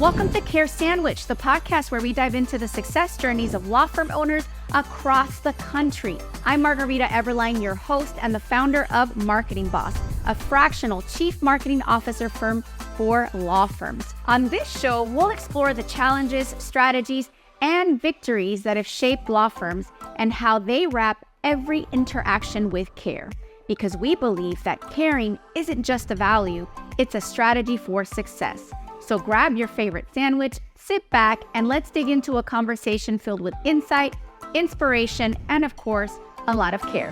Welcome to Care Sandwich, the podcast where we dive into the success journeys of law firm owners across the country. I'm Margarita Eberline, your host and the founder of Marketing Boss, a fractional chief marketing officer firm for law firms. On this show, we'll explore the challenges, strategies, and victories that have shaped law firms and how they wrap every interaction with care. Because we believe that caring isn't just a value, it's a strategy for success. So grab your favorite sandwich, sit back, and let's dig into a conversation filled with insight, inspiration, and of course, a lot of care.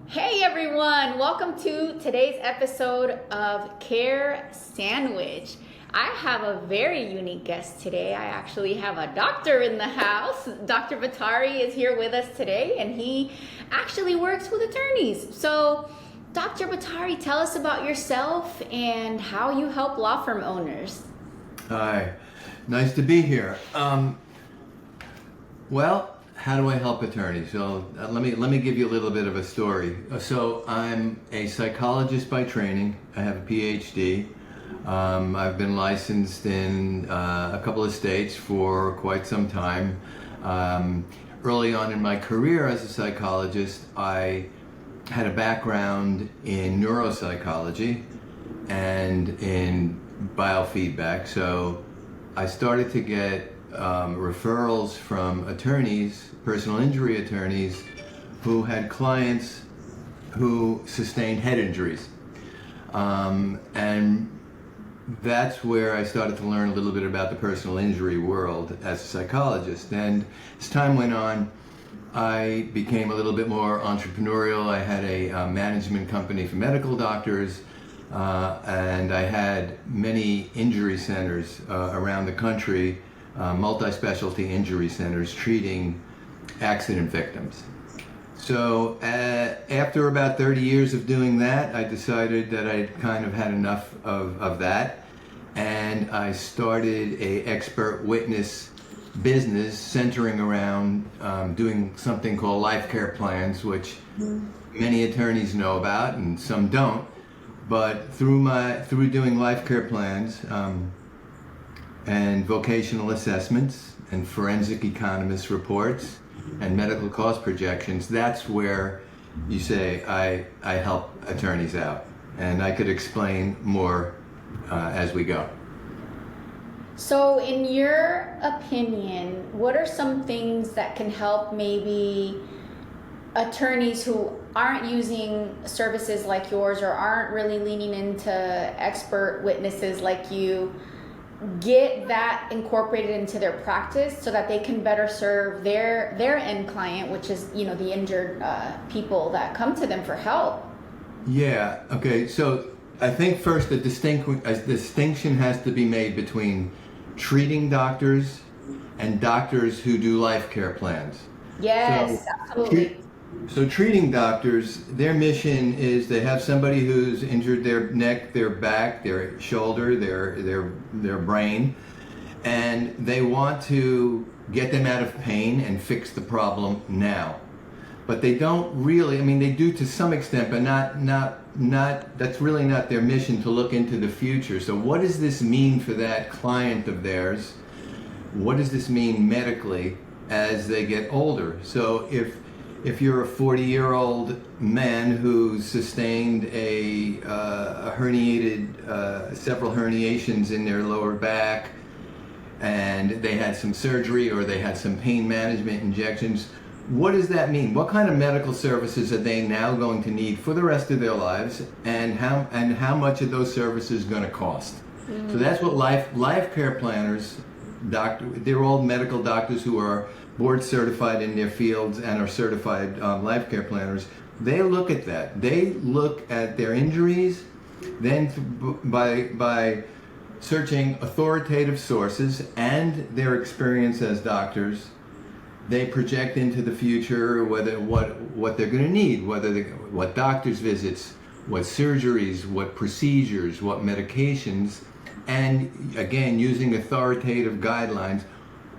Hey everyone, welcome to today's episode of Care Sandwich. I have a very unique guest today. I actually have a doctor in the house. Dr. Bottari is here with us today, and he actually works with attorneys. So Dr. Bottari, tell us about yourself and how you help law firm owners. Hi, nice to be here. Well, how do I help attorneys? So let me give you a little bit of a story. So I'm a psychologist by training. I have a PhD. I've been licensed in a couple of states for quite some time. Early on in my career as a psychologist, I had a background in neuropsychology and in biofeedback. So I started to get referrals from attorneys, personal injury attorneys, who had clients who sustained head injuries. And that's where I started to learn a little bit about the personal injury world as a psychologist. And as time went on, I became a little bit more entrepreneurial. I had a management company for medical doctors, and I had many injury centers around the country, multi-specialty injury centers treating accident victims. So after about 30 years of doing that, I decided that I'd kind of had enough of that, and I started a expert witness business centering around doing something called life care plans, which many attorneys know about and some don't. But through doing life care plans and vocational assessments and forensic economist reports and medical cost projections, that's where you say I help attorneys out, and I could explain more as we go. So in your opinion, what are some things that can help maybe attorneys who aren't using services like yours or aren't really leaning into expert witnesses like you get that incorporated into their practice so that they can better serve their end client, which is, you know, the injured people that come to them for help? Yeah, okay, so I think first a distinction has to be made between treating doctors and doctors who do life care plans. Yes, absolutely. So treating doctors, their mission is they have somebody who's injured their neck, their back, their shoulder, their brain, and they want to get them out of pain and fix the problem now. But they don't really, I mean, they do to some extent, but not, that's really not their mission to look into the future. So what does this mean for that client of theirs? What does this mean medically as they get older? So if you're a 40-year-old man who sustained a herniated, several herniations in their lower back, and they had some surgery or they had some pain management injections, what does that mean? What kind of medical services are they now going to need for the rest of their lives, and how much are those services going to cost? Mm-hmm. So that's what life care planners, they're all medical doctors who are board certified in their fields and are certified life care planners. They look at that. They look at their injuries, then by searching authoritative sources and their experience as doctors, they project into the future what they're going to need, what doctor's visits, what surgeries, what procedures, what medications, and again, using authoritative guidelines,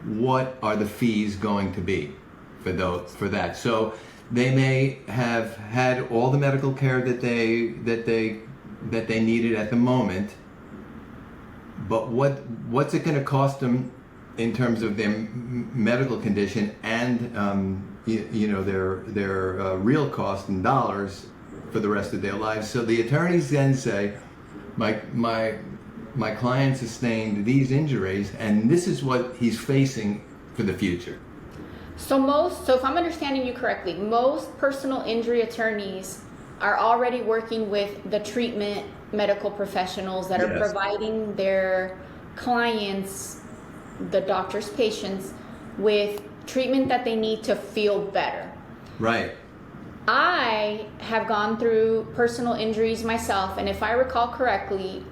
what are the fees going to be for that. So they may have had all the medical care that they that they needed at the moment, but what's it going to cost them in terms of their medical condition and their real cost in dollars for the rest of their lives. So the attorneys then say, my client sustained these injuries, and this is what he's facing for the future. So if I'm understanding you correctly, most personal injury attorneys are already working with the treatment medical professionals that are providing their clients, the doctor's patients, with treatment that they need to feel better. Right. I have gone through personal injuries myself, and if I recall correctly,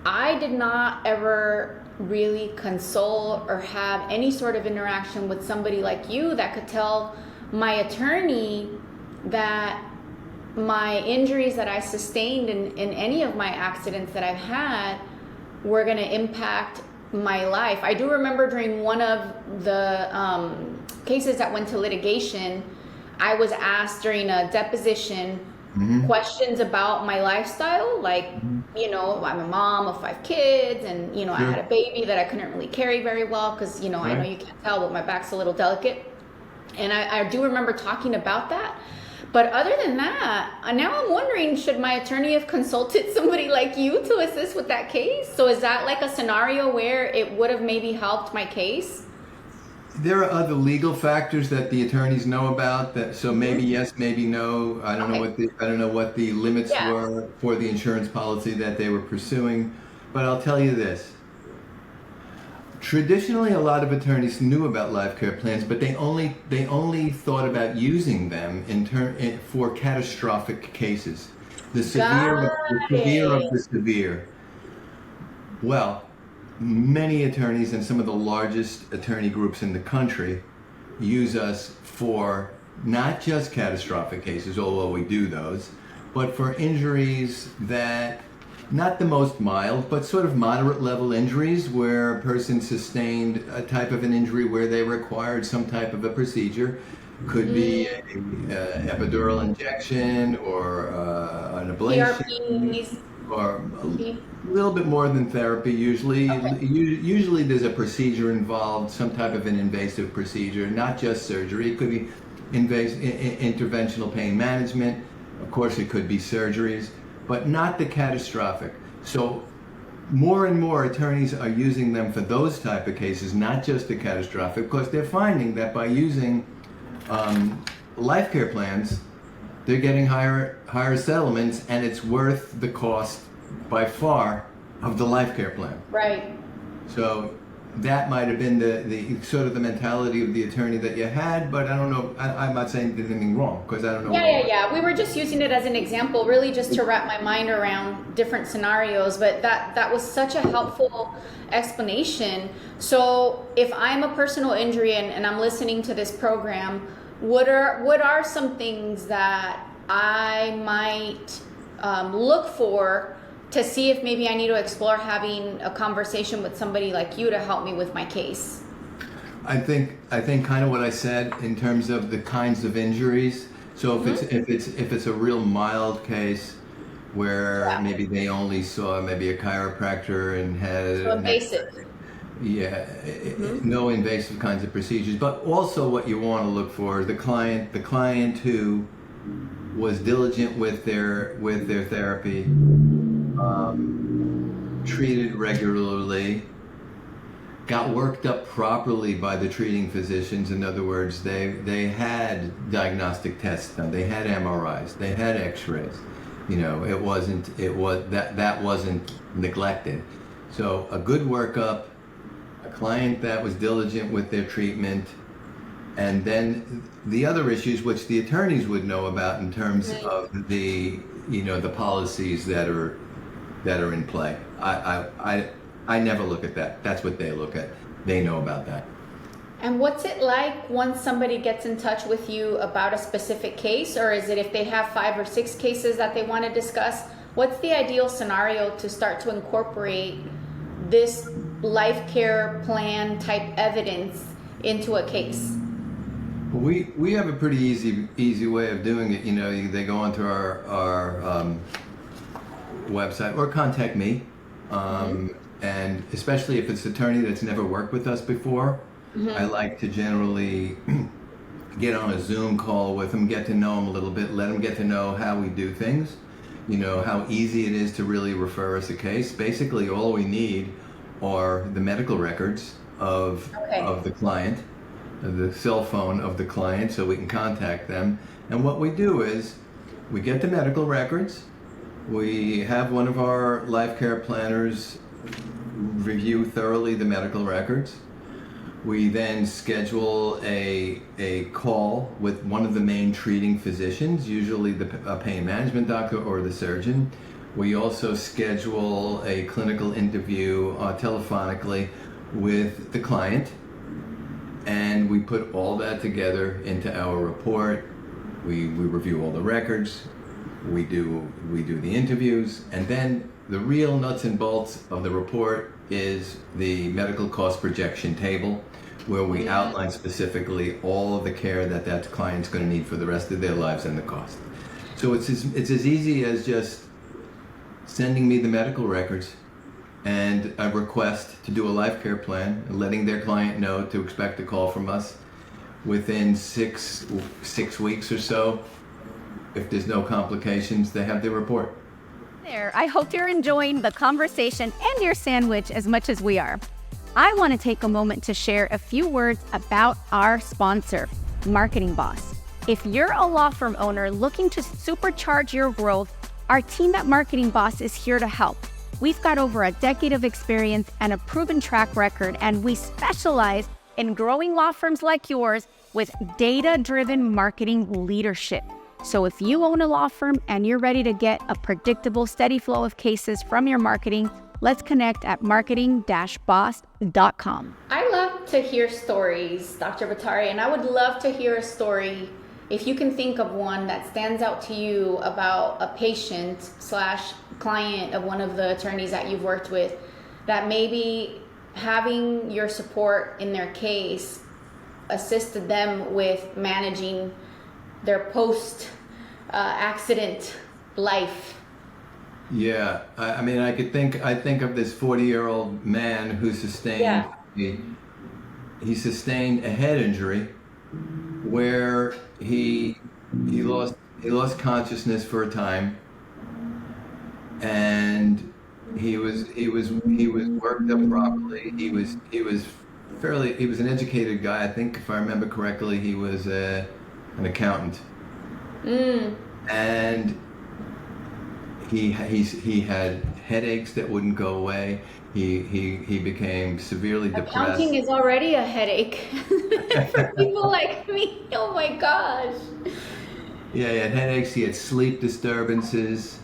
I did not ever really consult or have any sort of interaction with somebody like you that could tell my attorney that my injuries that I sustained in any of my accidents that I've had were going to impact my life. I do remember during one of the cases that went to litigation, I was asked during a deposition questions about my lifestyle, like, I'm a mom of 5 kids, and, I had a baby that I couldn't really carry very well because, I know you can't tell, but my back's a little delicate. And I do remember talking about that. But other than that, now I'm wondering, should my attorney have consulted somebody like you to assist with that case? So is that like a scenario where it would have maybe helped my case? There are other legal factors that the attorneys know about. That so maybe yes, maybe no. I don't know what the limits were for the insurance policy that they were pursuing. But I'll tell you this. Traditionally, a lot of attorneys knew about life care plans, but they only thought about using them for catastrophic cases, the severe of the severe. Well, many attorneys and some of the largest attorney groups in the country use us for not just catastrophic cases, although we do those, but for injuries that, not the most mild, but sort of moderate level injuries where a person sustained a type of an injury where they required some type of a procedure. Could be an epidural injection or an ablation. PRPs. Or a little bit more than therapy usually. Okay. Usually there's a procedure involved, some type of an invasive procedure, not just surgery. It could be interventional pain management. Of course, it could be surgeries, but not the catastrophic. So more and more attorneys are using them for those type of cases, not just the catastrophic, because they're finding that by using life care plans, they're getting higher settlements, and it's worth the cost by far of the life care plan. Right. So that might have been the sort of the mentality of the attorney that you had, but I don't know. I'm not saying you did anything wrong because I don't know. Yeah. We were just using it as an example, really just to wrap my mind around different scenarios. But that was such a helpful explanation. So if I'm a personal injury and I'm listening to this program, what are some things that I might look for to see if maybe I need to explore having a conversation with somebody like you to help me with my case? I think kind of what I said in terms of the kinds of injuries. So if it's a real mild case where maybe they only saw maybe a chiropractor and had so invasive. No invasive kinds of procedures, but also what you want to look for is the client who was diligent with their therapy, treated regularly, got worked up properly by the treating physicians. In other words, they had diagnostic tests done, they had MRIs, they had X-rays. That wasn't neglected. So a good workup, a client that was diligent with their treatment, and then the other issues which the attorneys would know about in terms of the policies that are in play. I never look at that. That's what they look at. They know about that. And what's it like once somebody gets in touch with you about a specific case, or is it if they have 5 or 6 cases that they want to discuss? What's the ideal scenario to start to incorporate this life care plan type evidence into a case? We have a pretty easy way of doing it. They go onto our website or contact me. And especially if it's an attorney that's never worked with us before, I like to generally get on a Zoom call with them, get to know them a little bit, let them get to know how we do things, how easy it is to really refer us a case. Basically, all we need are the medical records of the client, the cell phone of the client, so we can contact them. And what we do is we get the medical records, we have one of our life care planners review thoroughly the medical records. We then schedule a call with one of the main treating physicians, usually a pain management doctor or the surgeon. We also schedule a clinical interview telephonically with the client, and we put all that together into our report. We review all the records, we do the interviews, and then the real nuts and bolts of the report is the medical cost projection table, where we outline specifically all of the care that client's going to need for the rest of their lives and the cost. So it's as easy as just sending me the medical records and a request to do a life care plan, and letting their client know to expect a call from us within six weeks or so. If there's no complications, they have their report. There, I hope you're enjoying the conversation and your sandwich as much as we are. I want to take a moment to share a few words about our sponsor, Marketing Boss. If you're a law firm owner looking to supercharge your growth, our team at Marketing Boss is here to help. We've got over a decade of experience and a proven track record, and we specialize in growing law firms like yours with data-driven marketing leadership. So if you own a law firm and you're ready to get a predictable, steady flow of cases from your marketing, let's connect at marketing-boss.com. I love to hear stories, Dr. Bottari, and I would love to hear a story, if you can think of one that stands out to you about a patient/client of one of the attorneys that you've worked with, that maybe having your support in their case assisted them with managing their post-accident life. Yeah, I mean, I think of this 40-year-old man who sustained he sustained a head injury where he lost consciousness for a time, and he was worked up properly. He was an educated guy. I think, if I remember correctly, he was an accountant, and he had headaches that wouldn't go away. He became severely depressed. Accounting is already a headache for people like me. Oh my gosh. Yeah, he had headaches. He had sleep disturbances.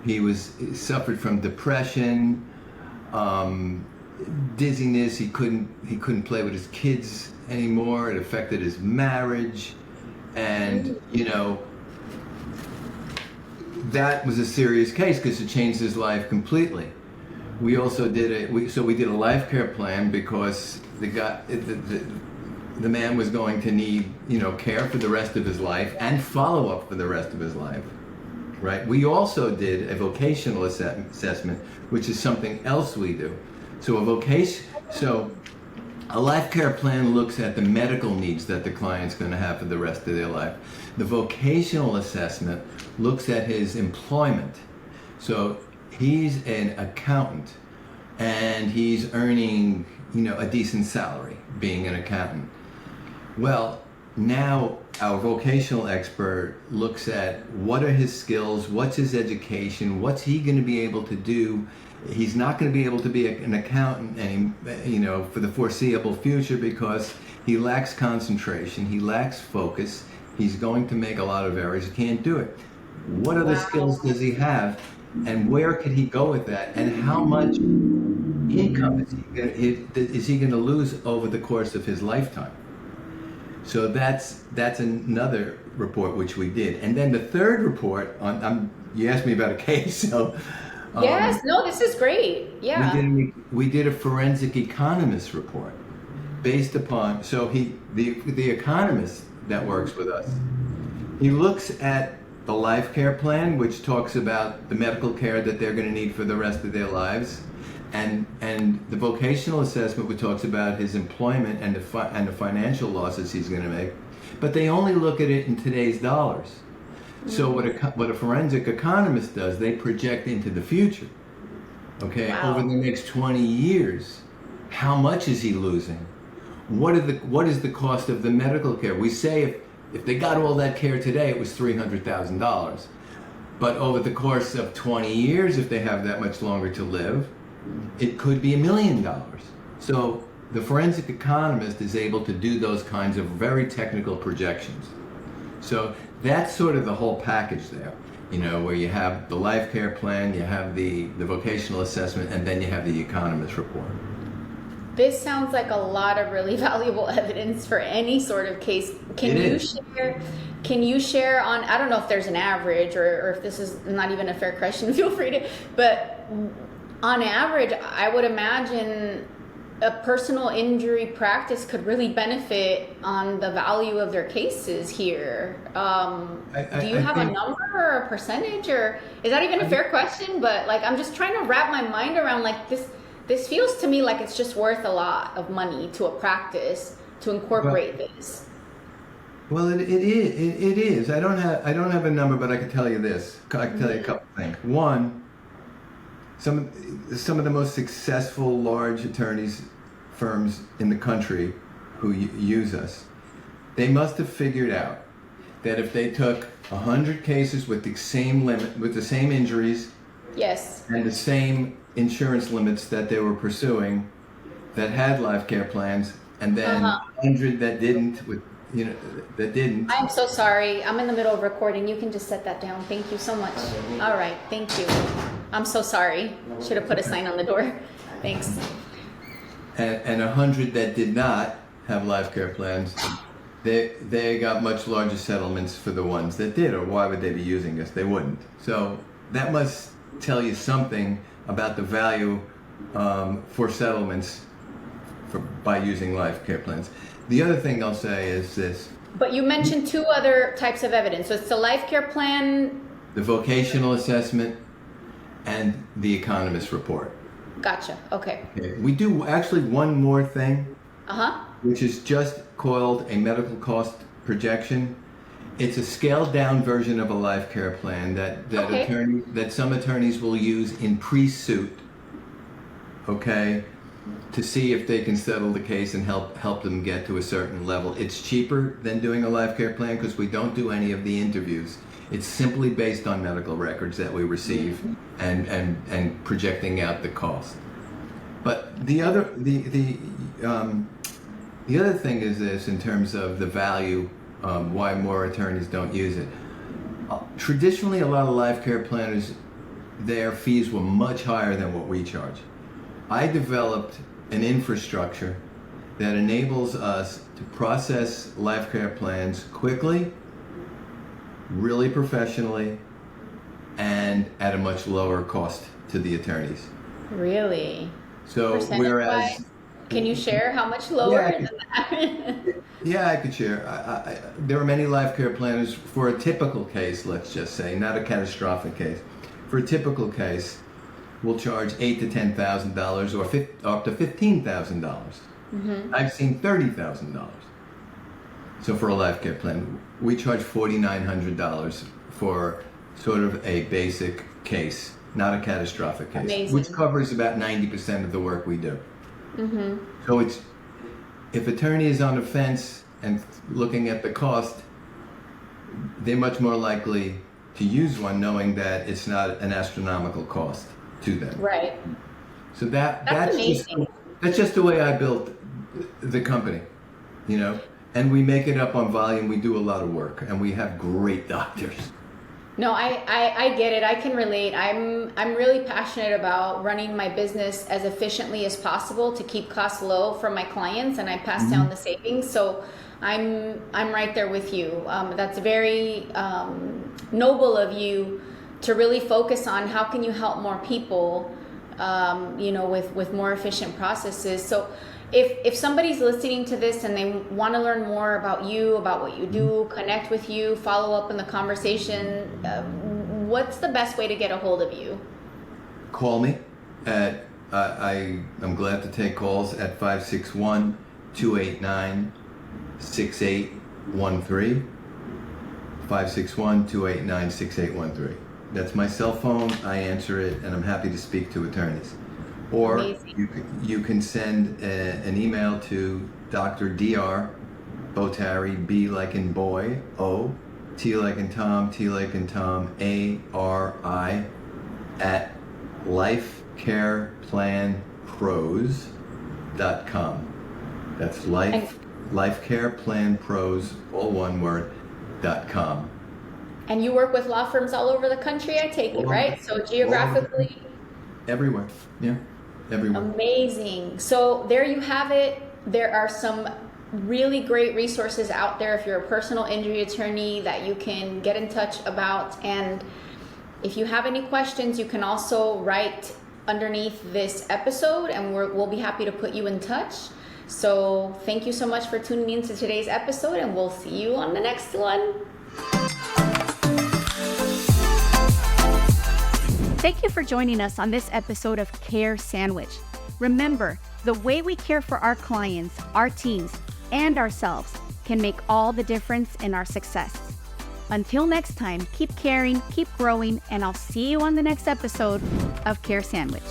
He suffered from depression, dizziness. He couldn't play with his kids anymore. It affected his marriage. And, that was a serious case because it changed his life completely. We also did a life care plan because the man was going to need, care for the rest of his life and follow up for the rest of his life, right? We also did a vocational assessment, which is something else we do. So a life care plan looks at the medical needs that the client's going to have for the rest of their life. The vocational assessment looks at his employment. So he's an accountant and he's earning, a decent salary being an accountant. Well, now our vocational expert looks at what are his skills, what's his education, what's he going to be able to do. He's not going to be able to be an accountant for the foreseeable future because he lacks concentration, he lacks focus, he's going to make a lot of errors, he can't do it. What other skills does he have, and where could he go with that, and how much income is he going to lose over the course of his lifetime? So that's another report which we did. And then the third report, you asked me about a case, so... Yes, no, this is great. Yeah. We did a forensic economist report based upon, the economist that works with us, he looks at the life care plan, which talks about the medical care that they're going to need for the rest of their lives, and the vocational assessment, which talks about his employment and the financial losses he's going to make. But they only look at it in today's dollars. So what a forensic economist does, they project into the future. Okay, Wow. over the next 20 years, how much is he losing? What is the cost of the medical care? We say if they got all that care today, it was $300,000. But over the course of 20 years, if they have that much longer to live, it could be $1 million. So the forensic economist is able to do those kinds of very technical projections. So that's sort of the whole package there, where you have the life care plan, you have the vocational assessment, and then you have the economist report. This sounds like a lot of really valuable evidence for any sort of case. Can you share on, I don't know if there's an average or if this is not even a fair question, feel free to, but on average, I would imagine a personal injury practice could really benefit on the value of their cases here. Do you have a number or a percentage, or is that even a fair question? But I'm just trying to wrap my mind around this feels to me like it's just worth a lot of money to a practice to incorporate this. Well, it is. I don't have a number, but I can tell you this. I can tell you a couple things. One, some of the most successful large attorneys firms in the country who use us, they must have figured out that if they took 100 cases with the same limit, with the same injuries, yes, and the same insurance limits that they were pursuing, that had life care plans, and then 100 that didn't, that didn't. I'm so sorry. I'm in the middle of recording. You can just set that down. Thank you so much. All right. Thank you. I'm so sorry. Should have put a sign on the door. Thanks. And 100 that did not have life care plans, they got much larger settlements for the ones that did, or why would they be using us? They wouldn't. So that must tell you something about the value for settlements by using life care plans. The other thing I'll say is this. But you mentioned two other types of evidence. So it's the life care plan, the vocational assessment, and the economist report. Gotcha. Okay. We do actually one more thing, which is just called a medical cost projection. It's a scaled down version of a life care plan that some attorneys will use in pre-suit, to see if they can settle the case and help them get to a certain level. It's cheaper than doing a life care plan because we don't do any of the interviews. It's simply based on medical records that we receive and projecting out the cost. But the other thing is this, in terms of the value, why more attorneys don't use it. Traditionally, a lot of life care planners, their fees were much higher than what we charge. I developed an infrastructure that enables us to process life care plans quickly, really professionally, and at a much lower cost to the attorneys. Really? So whereas, can you share how much lower than that? Yeah, I could share. There are many life care planners for a typical case, let's just say, not a catastrophic case. For a typical case, we'll charge $8,000 to $10,000 or up to $15,000. I've seen $30,000. So for a life care plan, we charge $4,900 for sort of a basic case, not a catastrophic case. Amazing. Which covers about 90% of the work we do. So if attorney is on the fence and looking at the cost, they're much more likely to use one knowing that it's not an astronomical cost to them. Right. So that's amazing. That's just the way I built the company, and we make it up on volume. We do a lot of work, and we have great doctors. No, I get it. I can relate. I'm really passionate about running my business as efficiently as possible to keep costs low for my clients, and I pass down the savings. So I'm right there with you. That's very noble of you to really focus on how can you help more people, with more efficient processes. So if somebody's listening to this and they want to learn more about you, about what you do, connect with you, follow up in the conversation, what's the best way to get a hold of you? Call me at, I'm glad to take calls at 561-289-6813. 561-289-6813. That's my cell phone. I answer it, and I'm happy to speak to attorneys. Or you can send an email to Dr. Dr. Bottari, B like in boy, O, T like in Tom, T like in Tom, A-R-I, at lifecareplanpros.com. That's lifecareplanpros, all one word, .com. And you work with law firms all over the country, I take it, right? So geographically? Everywhere, yeah, everywhere. Amazing. So there you have it. There are some really great resources out there if you're a personal injury attorney that you can get in touch about. And if you have any questions, you can also write underneath this episode, and we'll be happy to put you in touch. So thank you so much for tuning in to today's episode, and we'll see you on the next one. Thank you for joining us on this episode of Care Sandwich. Remember, the way we care for our clients, our teams, and ourselves can make all the difference in our success. Until next time, keep caring, keep growing, and I'll see you on the next episode of Care Sandwich.